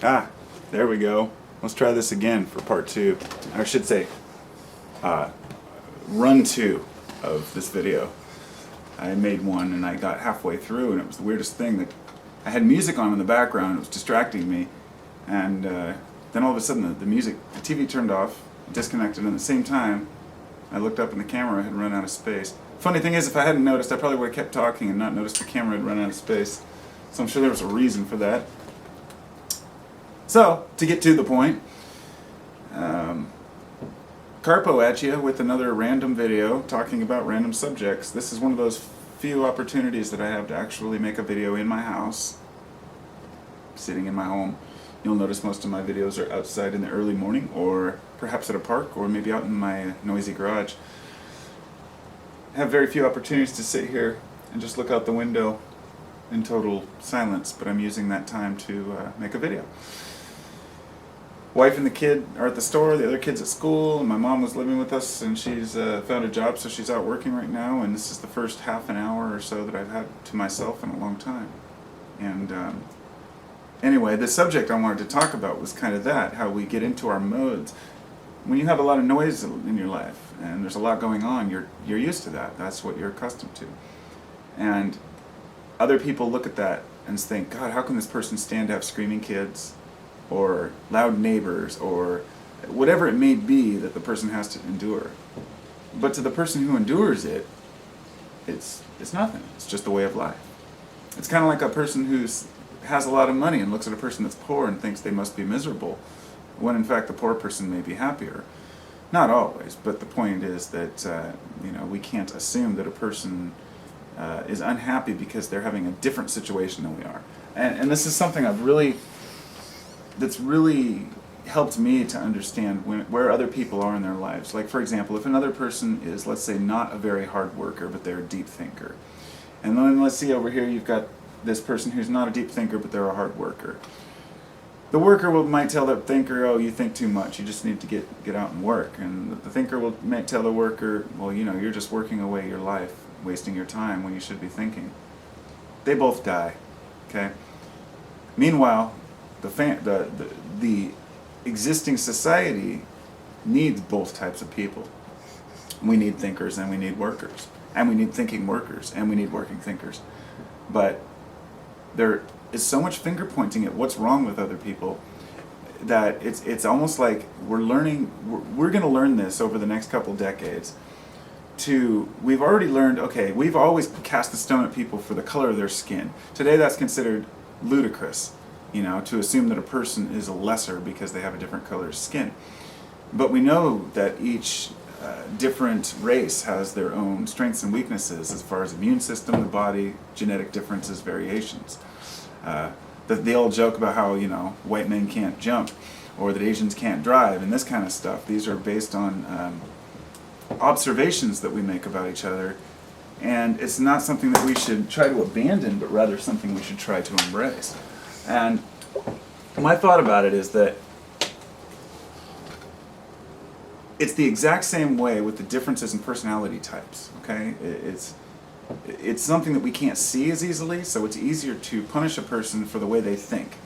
Ah, there we go. Let's try this again for part two. Or I should say, run two of this video. I made one and I got halfway through and it was the weirdest thing that I had music on in the background. It was distracting me. And then all of a sudden the TV turned off, disconnected, and at the same time I looked up and the camera had run out of space. Funny thing is, if I hadn't noticed, I probably would have kept talking and not noticed the camera had run out of space. So I'm sure there was a reason for that. So, to get to the point, Carpo at you with another random video talking about random subjects. This is one of those few opportunities that I have to actually make a video in my house, sitting in my home. You'll notice most of my videos are outside in the early morning, or perhaps at a park, or maybe out in my noisy garage. I have very few opportunities to sit here and just look out the window in total silence, but I'm using that time to make a video. Wife and the kid are at the store, the other kid's at school, and my mom was living with us, and she's found a job, so she's out working right now, and this is the first half an hour or so that I've had to myself in a long time. And anyway, the subject I wanted to talk about was kind of that, how we get into our modes. When you have a lot of noise in your life, and there's a lot going on, you're used to that. That's what you're accustomed to. And other people look at that and think, God, how can this person stand to have screaming kids, or loud neighbors, or whatever it may be that the person has to endure. But to the person who endures it, it's nothing. It's just a way of life. It's kind of like a person who has a lot of money and looks at a person that's poor and thinks they must be miserable, when in fact the poor person may be happier. Not always, but the point is that we can't assume that a person is unhappy because they're having a different situation than we are. And this is something that's really helped me to understand where other people are in their lives. Like, for example, if another person is, let's say, not a very hard worker, but they're a deep thinker. And then let's see over here, you've got this person who's not a deep thinker, but they're a hard worker. The worker might tell the thinker, oh, you think too much, you just need to get out and work. And the thinker might tell the worker, well, you're just working away your life, wasting your time when you should be thinking. They both die, okay? Meanwhile, the existing society needs both types of people. We need thinkers and we need workers. And we need thinking workers and we need working thinkers. But there is so much finger pointing at what's wrong with other people that it's almost like we're going to learn this over the next couple decades. We've already learned, okay, we've always cast the stone at people for the color of their skin. Today that's considered ludicrous, to assume that a person is a lesser because they have a different color of skin. But we know that each different race has their own strengths and weaknesses as far as immune system, the body, genetic differences, variations. The old joke about how, white men can't jump, or that Asians can't drive, and this kind of stuff. These are based on observations that we make about each other, and it's not something that we should try to abandon, but rather something we should try to embrace. And my thought about it is that it's the exact same way with the differences in personality types, okay? It's something that we can't see as easily, so it's easier to punish a person for the way they think.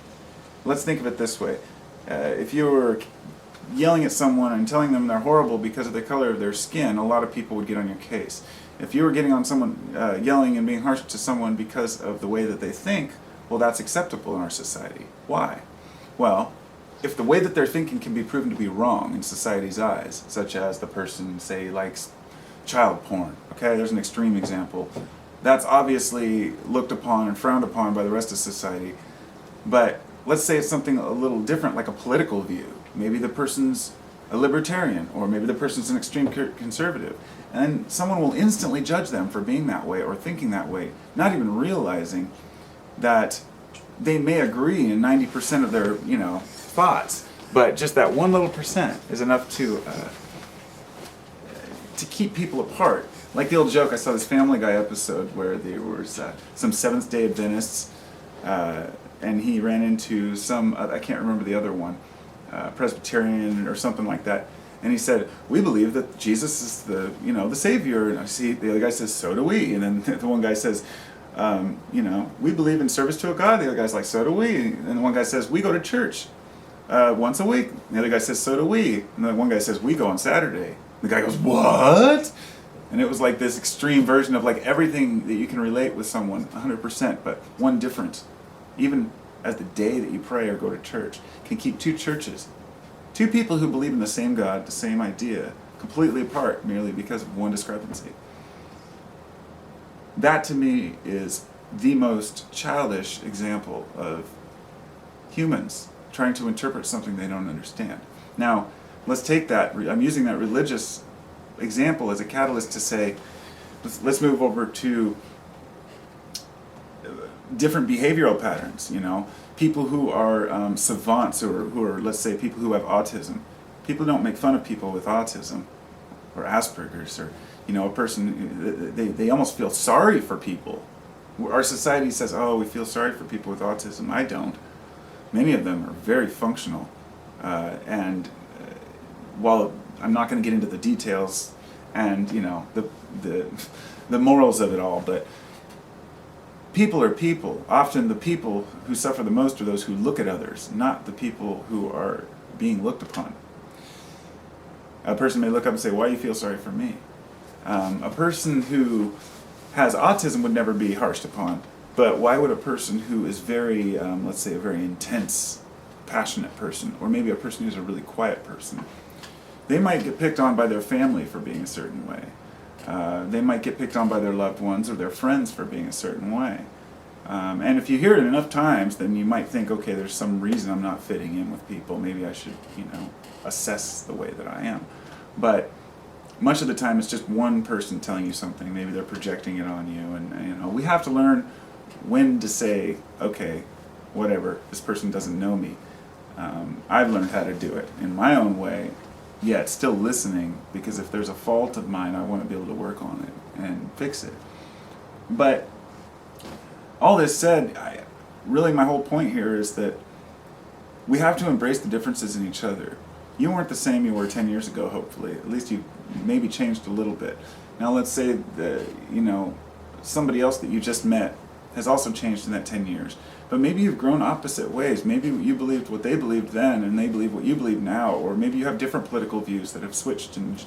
Let's think of it this way. If you were yelling at someone and telling them they're horrible because of the color of their skin, a lot of people would get on your case. If you were getting on someone, yelling and being harsh to someone because of the way that they think, well, that's acceptable in our society. Why? Well, if the way that they're thinking can be proven to be wrong in society's eyes, such as the person, say, likes child porn, okay, there's an extreme example, that's obviously looked upon and frowned upon by the rest of society. But let's say it's something a little different, like a political view. Maybe the person's a libertarian, or maybe the person's an extreme conservative. And someone will instantly judge them for being that way or thinking that way, not even realizing that they may agree in 90% of their, thoughts, but just that one little percent is enough to keep people apart. Like the old joke, I saw this Family Guy episode where there was some Seventh-day Adventists, and he ran into some, I can't remember the other one, Presbyterian or something like that, and he said, we believe that Jesus is the Savior, and I see the other guy says, so do we, and then the one guy says, We believe in service to a God. The other guy's like, so do we. And the one guy says, we go to church once a week. And the other guy says, so do we. And the one guy says, we go on Saturday. The guy goes, what? And it was like this extreme version of like everything that you can relate with someone 100%, but one difference. Even as the day that you pray or go to church can keep two churches, two people who believe in the same God, the same idea, completely apart merely because of one discrepancy. That to me is the most childish example of humans trying to interpret something they don't understand. Now, let's take that, I'm using that religious example as a catalyst to say, let's move over to different behavioral patterns, people who are savants or who are, let's say, people who have autism. People don't make fun of people with autism or Asperger's or, a person, they almost feel sorry for people. Our society says, oh, we feel sorry for people with autism. I don't. Many of them are very functional. And while I'm not going to get into the details and, the morals of it all, but people are people. Often the people who suffer the most are those who look at others, not the people who are being looked upon. A person may look up and say, why do you feel sorry for me? A person who has autism would never be harshed upon, but why would a person who is very, let's say, a very intense, passionate person, or maybe a person who's a really quiet person, they might get picked on by their family for being a certain way. They might get picked on by their loved ones or their friends for being a certain way. And if you hear it enough times, then you might think, okay, there's some reason I'm not fitting in with people. Maybe I should, assess the way that I am. But much of the time, it's just one person telling you something. Maybe they're projecting it on you. And we have to learn when to say, okay, whatever, this person doesn't know me. I've learned how to do it in my own way, yet still listening, because if there's a fault of mine, I want to be able to work on it and fix it. But all this said, really my whole point here is that we have to embrace the differences in each other. You weren't the same you were 10 years ago, hopefully. At least you maybe changed a little bit. Now let's say that, somebody else that you just met has also changed in that 10 years. But maybe you've grown opposite ways. Maybe you believed what they believed then and they believe what you believe now. Or maybe you have different political views that have switched and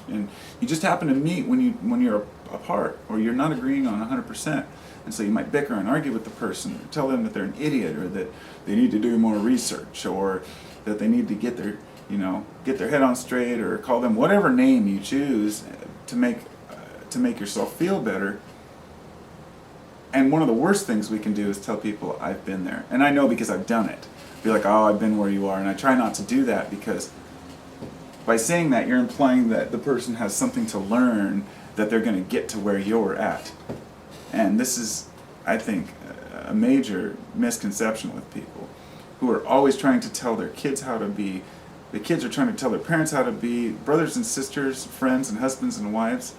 you just happen to meet when you're apart, or you're not agreeing on 100%. And so you might bicker and argue with the person, or tell them that they're an idiot, or that they need to do more research, or that they need to get their head on straight, or call them whatever name you choose to make yourself feel better. And one of the worst things we can do is tell people, I've been there. And I know because I've done it. Be like, oh, I've been where you are. And I try not to do that, because by saying that, you're implying that the person has something to learn, that they're going to get to where you're at. And this is, I think, a major misconception with people who are always trying to tell their kids how to be. The kids are trying to tell their parents how to be, brothers and sisters, friends and husbands and wives.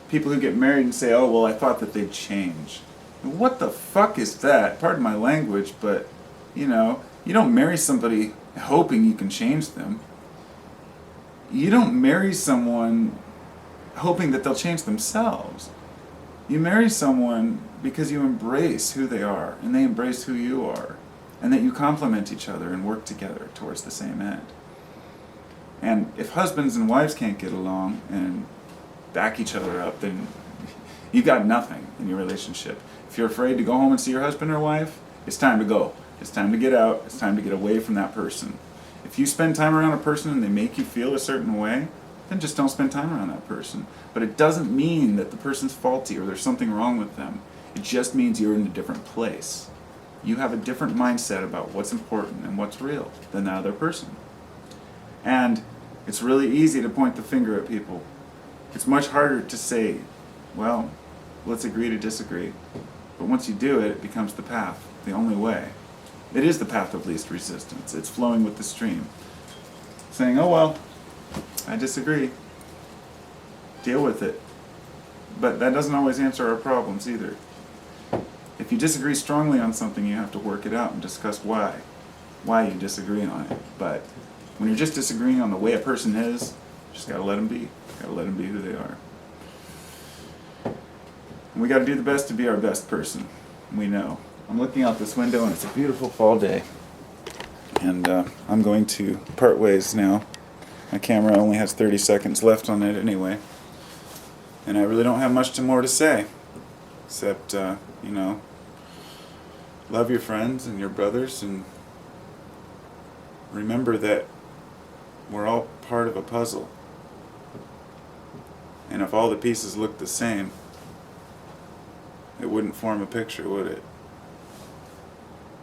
People who get married and say, oh, well, I thought that they'd change. What the fuck is that? Pardon my language, but, you don't marry somebody hoping you can change them. You don't marry someone hoping that they'll change themselves. You marry someone because you embrace who they are, and they embrace who you are, and that you complement each other and work together towards the same end. And if husbands and wives can't get along and back each other up, then you've got nothing in your relationship. If you're afraid to go home and see your husband or wife, it's time to go. It's time to get out. It's time to get away from that person. If you spend time around a person and they make you feel a certain way, then just don't spend time around that person. But it doesn't mean that the person's faulty or there's something wrong with them. It just means you're in a different place. You have a different mindset about what's important and what's real than that other person. And it's really easy to point the finger at people. It's much harder to say, well, let's agree to disagree. But once you do it, it becomes the path, the only way. It is the path of least resistance. It's flowing with the stream. Saying, oh well, I disagree. Deal with it. But that doesn't always answer our problems either. If you disagree strongly on something, you have to work it out and discuss why you disagree on it. But when you're just disagreeing on the way a person is, you just gotta let them be. Gotta let them be who they are. And we got to do the best to be our best person. We know. I'm looking out this window and it's a beautiful fall day. And I'm going to part ways now. My camera only has 30 seconds left on it anyway. And I really don't have much more to say. Except, you know, love your friends and your brothers, and remember that we're all part of a puzzle. And if all the pieces looked the same, it wouldn't form a picture, would it?